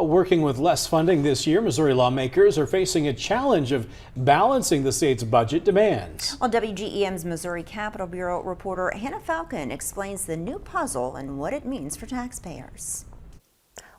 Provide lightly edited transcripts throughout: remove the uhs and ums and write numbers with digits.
Working with less funding this year, Missouri lawmakers are facing a challenge of balancing the state's budget demands. Well, WGEM's Missouri Capitol Bureau reporter Hannah Falcon explains the new puzzle and what it means for taxpayers.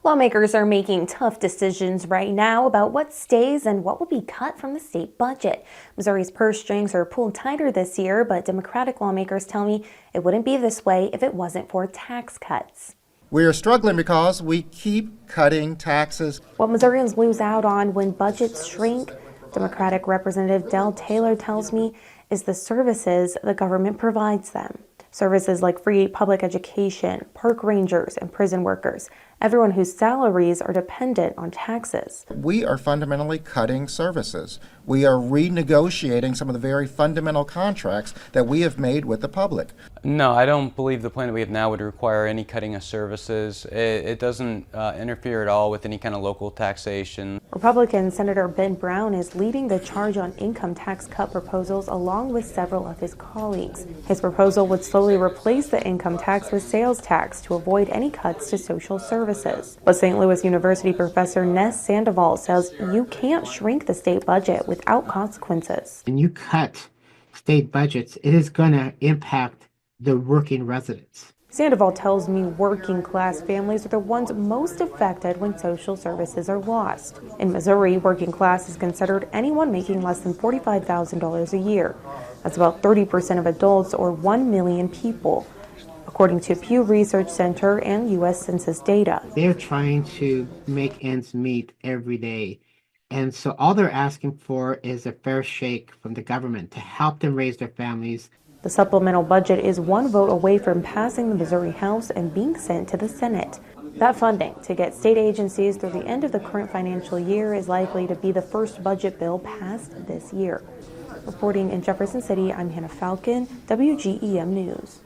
Lawmakers are making tough decisions right now about what stays and what will be cut from the state budget. Missouri's purse strings are pulled tighter this year, but Democratic lawmakers tell me it wouldn't be this way if it wasn't for tax cuts. We are struggling because we keep cutting taxes. What Missourians lose out on when budgets shrink, Democratic Representative Del Taylor tells me, is the services the government provides them. Services like free public education, park rangers, and prison workers, everyone whose salaries are dependent on taxes. We are fundamentally cutting services. We are renegotiating some of the very fundamental contracts that we have made with the public. No, I don't believe the plan that we have now would require any cutting of services. It doesn't interfere at all with any kind of local taxation. Republican Senator Ben Brown is leading the charge on income tax cut proposals along with several of his colleagues. His proposal would slowly replace the income tax with sales tax to avoid any cuts to social services. But St. Louis University professor Ness Sandoval says you can't shrink the state budget without consequences. When you cut state budgets, it is going to impact the working residents. Sandoval tells me working class families are the ones most affected when social services are lost. In Missouri, working class is considered anyone making less than $45,000 a year. That's about 30% of adults or 1 million people, according to Pew Research Center and U.S. Census data. They're trying to make ends meet every day. And so all they're asking for is a fair shake from the government to help them raise their families. The supplemental budget is one vote away from passing the Missouri House and being sent to the Senate. That funding to get state agencies through the end of the current financial year is likely to be the first budget bill passed this year. Reporting in Jefferson City, I'm Hannah Falcon, WGEM News.